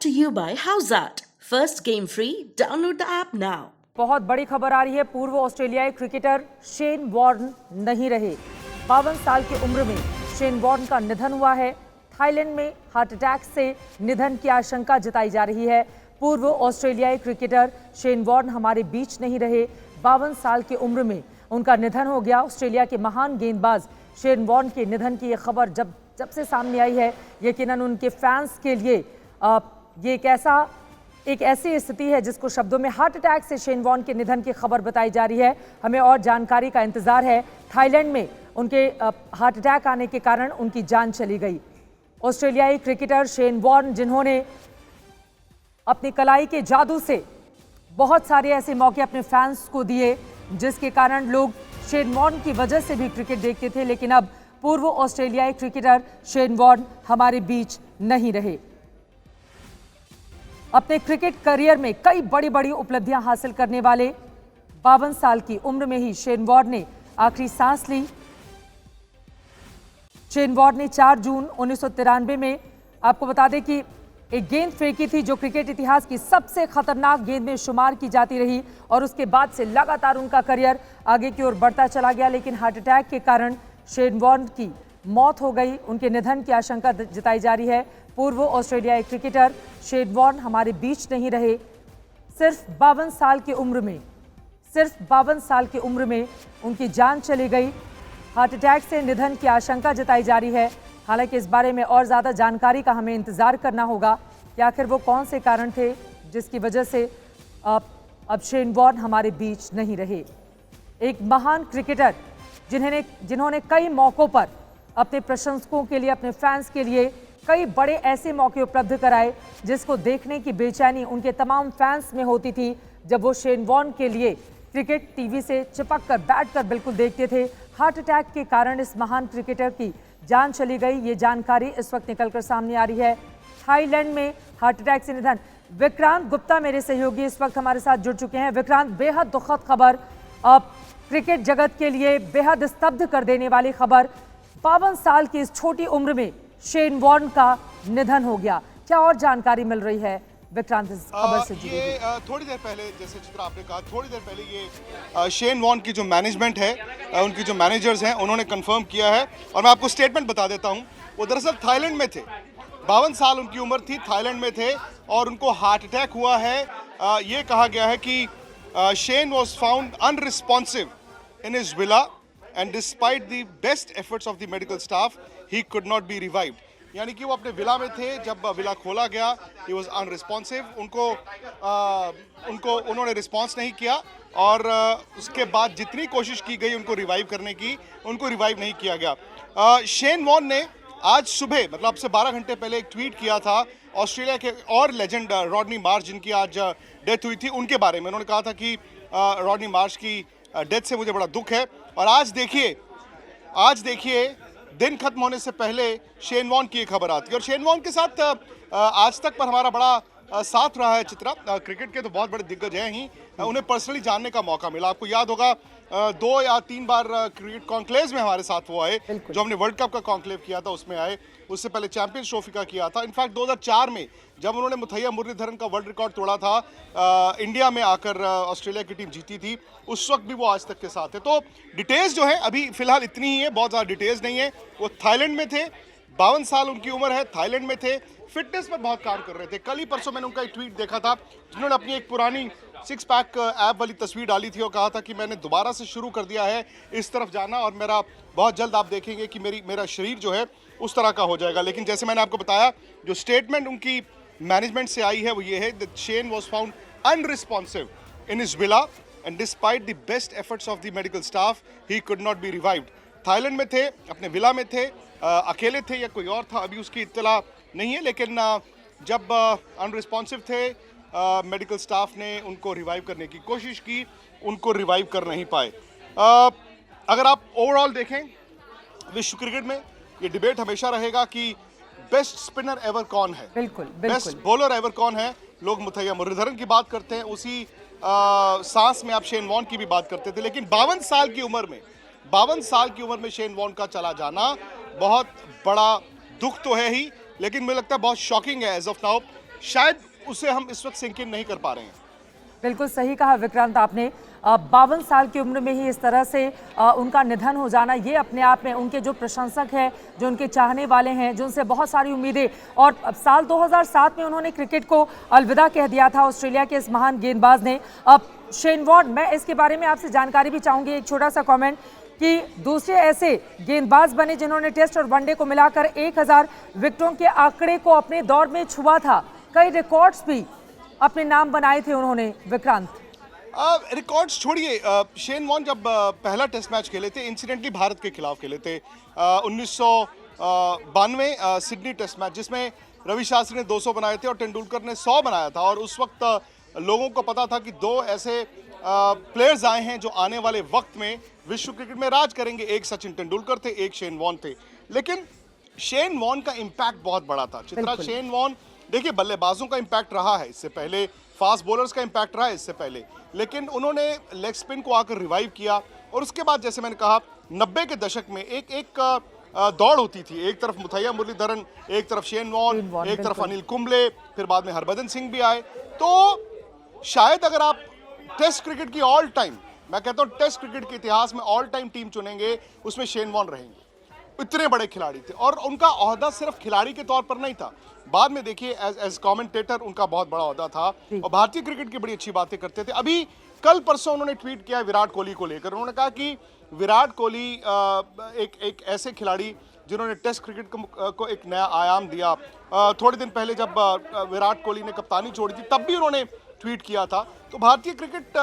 to you by Howzat. First game free. Download the app now. बहुत बड़ी खबर आ रही है। पूर्व ऑस्ट्रेलियाई क्रिकेटर शेन वॉर्न नहीं रहे। 52 साल की उम्र में शेन वॉर्न का निधन हुआ है। थाईलैंड में हार्ट अटैक से निधन की आशंका जताई जा रही है। पूर्व ऑस्ट्रेलियाई क्रिकेटर शेन वॉर्न हमारे बीच नहीं रहे। 52 साल की उम्र में उनका निधन हो गया। ऑस्ट्रेलिया के महान गेंदबाज शेन वॉर्न के निधन की ये खबर जब से सामने आई है, यकीनन उनके फैंस के लिए ये एक ऐसी स्थिति है जिसको शब्दों में हार्ट अटैक से शेन वॉर्न के निधन की खबर बताई जा रही है। हमें और जानकारी का इंतजार है। थाईलैंड में उनके हार्ट अटैक आने के कारण उनकी जान चली गई। ऑस्ट्रेलियाई क्रिकेटर शेन वॉर्न, जिन्होंने अपनी कलाई के जादू से बहुत सारे ऐसे मौके अपने फैंस को दिए जिसके कारण लोग शेन वॉर्न की वजह से भी क्रिकेट देखते थे, लेकिन अब पूर्व ऑस्ट्रेलियाई क्रिकेटर शेन वॉर्न हमारे बीच नहीं रहे। अपने क्रिकेट करियर में कई बड़ी बड़ी उपलब्धियां हासिल करने वाले 52 साल की उम्र में ही शेन वॉर्न ने आखिरी सांस ली। शेन वॉर्न ने 4 जून 1993 में, आपको बता दें कि एक गेंद फेंकी थी जो क्रिकेट इतिहास की सबसे खतरनाक गेंद में शुमार की जाती रही और उसके बाद से लगातार उनका करियर आगे की ओर बढ़ता चला गया, लेकिन हार्ट अटैक के कारण शेन वॉर्न की मौत हो गई। उनके निधन की आशंका जताई जा रही है। पूर्व ऑस्ट्रेलियाई क्रिकेटर शेन वॉर्न हमारे बीच नहीं रहे। सिर्फ 52 साल की उम्र में उनकी जान चली गई। हार्ट अटैक से निधन की आशंका जताई जा रही है। हालांकि इस बारे में और ज़्यादा जानकारी का हमें इंतज़ार करना होगा कि आखिर वो कौन से कारण थे जिसकी वजह से अब शेन वॉर्न हमारे बीच नहीं रहे। एक महान क्रिकेटर जिन्होंने कई मौक़ों पर अपने प्रशंसकों के लिए, अपने फैंस के लिए कई बड़े ऐसे मौके उपलब्ध कराए जिसको देखने की बेचैनी उनके तमाम फैंस में होती थी जब वो शेन वॉर्न के लिए क्रिकेट टीवी से चिपक कर बैठकर बिल्कुल देखते थे। हार्ट अटैक के कारण इस महान क्रिकेटर की जान चली गई, ये जानकारी इस वक्त निकलकर सामने आ रही है। थाईलैंड में हार्ट अटैक से निधन। विक्रांत गुप्ता मेरे सहयोगी इस वक्त हमारे साथ जुड़ चुके हैं। विक्रांत, बेहद दुखद खबर, अब क्रिकेट जगत के लिए बेहद स्तब्ध कर देने वाली खबर। 52 साल की इस छोटी उम्र में शेन वॉर्न का निधन हो गया। क्या और जानकारी मिल रही है विक्रांत इस खबर से जुड़ी? थोड़ी देर पहले, जैसे चित्रा आपने कहा, थोड़ी देर पहले ये शेन वॉर्न की जो मैनेजमेंट है, उनकी जो मैनेजर्स हैं, उन्होंने कंफर्म किया है। और मैं आपको स्टेटमेंट बता देता हूं। वो दरअसल थाईलैंड में थे। 52 साल उनकी उम्र थी, थाईलैंड में थे और उनको हार्ट अटैक हुआ है। ये कहा गया है कि Shane was found unresponsive in his villa and despite the best efforts of the medical staff he could not be revived। यानी कि वो अपने विला में थे, जब विला खोला गया he was unresponsive। उन्होंने रिस्पॉन्स नहीं किया और उसके बाद जितनी कोशिश की गई उनको रिवाइव करने की, उनको रिवाइव नहीं किया गया। शेन वॉर्न ने आज सुबह, मतलब से 12 घंटे पहले एक ट्वीट किया था ऑस्ट्रेलिया के और लेजेंड रॉडनी मार्श, जिनकी आज डेथ हुई थी, उनके बारे में। उन्होंने कहा था कि रॉडनी मार्श की डेथ से मुझे बड़ा दुख है। और आज देखिए दिन खत्म होने से पहले शेन वॉर्न की खबर आती है। और शेन वॉर्न के साथ आज तक पर हमारा बड़ा साथ रहा है चित्रा। क्रिकेट के तो बहुत बड़े दिग्गज हैं ही, उन्हें पर्सनली जानने का मौका मिला। आपको याद होगा 2 या 3 बार क्रिकेट कॉन्क्लेव में हमारे साथ वो आए, जो हमने वर्ल्ड कप का कॉन्क्लेव किया था उसमें आए। उससे पहले चैंपियंस ट्रॉफी का किया था। इनफैक्ट 2004 में जब उन्होंने मुथैया मुरलीधरन का वर्ल्ड रिकॉर्ड तोड़ा था, इंडिया में आकर ऑस्ट्रेलिया की टीम जीती थी, उस वक्त भी वो आज तक के साथ है। तो डिटेल्स जो है अभी फिलहाल इतनी ही है, बहुत ज़्यादा डिटेल्स नहीं है। वो थाईलैंड में थे, 52 साल उनकी उम्र है, थाईलैंड में थे, फिटनेस पर बहुत काम कर रहे थे। कल ही परसों मैंने उनका एक ट्वीट देखा था जिन्होंने अपनी एक पुरानी 6 पैक ऐप वाली तस्वीर डाली थी और कहा था कि मैंने दोबारा से शुरू कर दिया है इस तरफ जाना और मेरा बहुत जल्द आप देखेंगे कि मेरा शरीर जो है उस तरह का हो जाएगा। लेकिन जैसे मैंने आपको बताया, जो स्टेटमेंट उनकी मैनेजमेंट से आई है वो ये है that Shane was found unresponsive in his villa and despite the best efforts of the medical staff he could not be revived. Thailand में थे, अपने विला में थे, अकेले थे या कोई और था अभी उसकी इत्तला नहीं है, लेकिन जब अनरिस्पॉन्सिव थे मेडिकल स्टाफ ने उनको रिवाइव करने की कोशिश की, उनको रिवाइव कर नहीं पाए। अगर आप ओवरऑल देखें विश्व क्रिकेट में ये डिबेट हमेशा रहेगा कि बेस्ट स्पिनर एवर कौन है, बिल्कुल, बेस्ट बॉलर एवर कौन है। लोग मुथैया मुरलीधरन की बात करते हैं, उसी सांस में आप शेन वॉर्न की भी बात करते थे। लेकिन 52 साल की उम्र में शेन वॉर्न का चला जाना बहुत बड़ा दुख तो है ही, लेकिन मुझे लगता है बहुत शॉकिंग है एज ऑफ नाउ शायद उसे हम इस वक्त सिंक इन नहीं कर पा रहे हैं। बिल्कुल सही कहा विक्रांत आपने। 52 साल की उम्र में ही इस तरह से उनका निधन हो जाना, ये अपने आप में उनके जो प्रशंसक हैं, जो उनके चाहने वाले हैं, जो उनसे बहुत सारी उम्मीदें, और साल 2007 में उन्होंने क्रिकेट को अलविदा कह दिया था ऑस्ट्रेलिया के इस महान गेंदबाज ने। अब शेन वॉर्न, मैं इसके बारे में आपसे जानकारी भी चाहूंगी। एक छोटा सा कमेंट कि दूसरे ऐसे गेंदबाज बने जिन्होंने टेस्ट और वनडे को मिलाकर 1000 विकेटों के आंकड़े को अपने दौर में छुआ था। कई रिकॉर्ड्स भी अपने नाम बनाए थे उन्होंने विक्रांत। रिकॉर्ड्स छोड़िए, शेन वॉर्न जब पहला टेस्ट मैच खेले थे, इंसिडेंटली भारत के खिलाफ खेले थे 1992 सिडनी टेस्ट मैच, जिसमें रवि शास्त्री ने 200 बनाए थे और तेंदुलकर ने 100 बनाया था। और उस वक्त लोगों को पता था कि दो ऐसे प्लेयर्स आए हैं जो आने वाले वक्त में विश्व क्रिकेट में राज करेंगे। एक सचिन तेंदुलकर थे, एक शेन वॉर्न थे। लेकिन शेन वॉर्न का इम्पैक्ट बहुत बड़ा था। चित्रा, शेन वॉर्न देखिए, बल्लेबाजों का इम्पैक्ट रहा है इससे पहले, फास्ट बॉलर्स का इम्पैक्ट रहा है इससे पहले, लेकिन उन्होंने लेग स्पिन को आकर रिवाइव किया। और उसके बाद जैसे मैंने कहा, 90 के दशक में एक दौड़ होती थी। एक तरफ मुथैया मुरलीधरन, एक तरफ शेन वॉर्न, एक तरफ अनिल कुंबले, फिर बाद में हरभजन सिंह भी आए। तो शायद अगर आप टेस्ट क्रिकेट की ऑल टाइम, मैं कहता हूँ टेस्ट क्रिकेट के इतिहास में ऑल टाइम टीम चुनेंगे, उसमें शेन वॉर्न रहेंगे। इतने बड़े खिलाड़ी थे और उनका ओहदा सिर्फ खिलाड़ी के तौर पर नहीं था, बाद में देखिए एज कमेंटेटर उनका बहुत बड़ा ओहदा था और भारतीय क्रिकेट की बड़ी अच्छी बातें करते थे। अभी कल परसों उन्होंने ट्वीट किया विराट कोहली को लेकर। उन्होंने कहा कि विराट कोहली एक ऐसे खिलाड़ी जिन्होंने टेस्ट क्रिकेट को एक नया आयाम दिया। थोड़े दिन पहले जब विराट कोहली ने कप्तानी छोड़ी थी, तब भी उन्होंने ट्वीट किया था। तो भारतीय क्रिकेट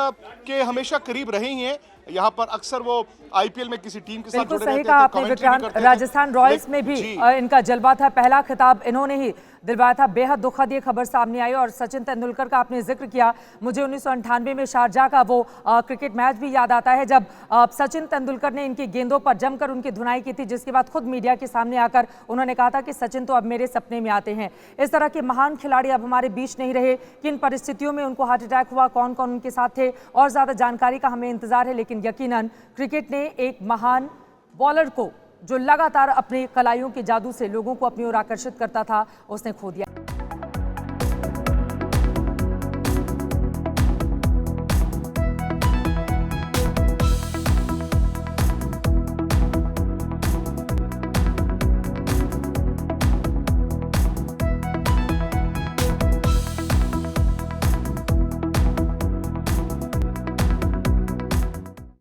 के हमेशा करीब रहे ही हैं। यहाँ पर अक्सर वो आईपीएल में किसी टीम के साथ जुड़े रहते थे, आपने विक्रांत, राजस्थान रॉयल्स में भी इनका जलवा था। पहला खिताब इन्होंने ही दिलवाया था। बेहद दुखद ये खबर सामने आई। और सचिन तेंदुलकर का आपने जिक्र किया, मुझे 1998 में शारजाह का वो क्रिकेट मैच भी याद आता है, जब सचिन तेंदुलकर ने इनकी गेंदों पर जमकर उनकी धुनाई की थी, जिसके बाद खुद मीडिया के सामने आकर उन्होंने कहा था कि सचिन तो अब मेरे सपने में आते हैं। इस तरह के महान खिलाड़ी अब हमारे बीच नहीं रहे। किन परिस्थितियों में उनको हार्ट अटैक हुआ, कौन कौन उनके साथ थे, और ज्यादा जानकारी का हमें इंतजार है। लेकिन यकीनन क्रिकेट ने एक महान बॉलर को, जो लगातार अपने कलाइयों के जादू से लोगों को अपनी ओर आकर्षित करता था, उसने खो दिया।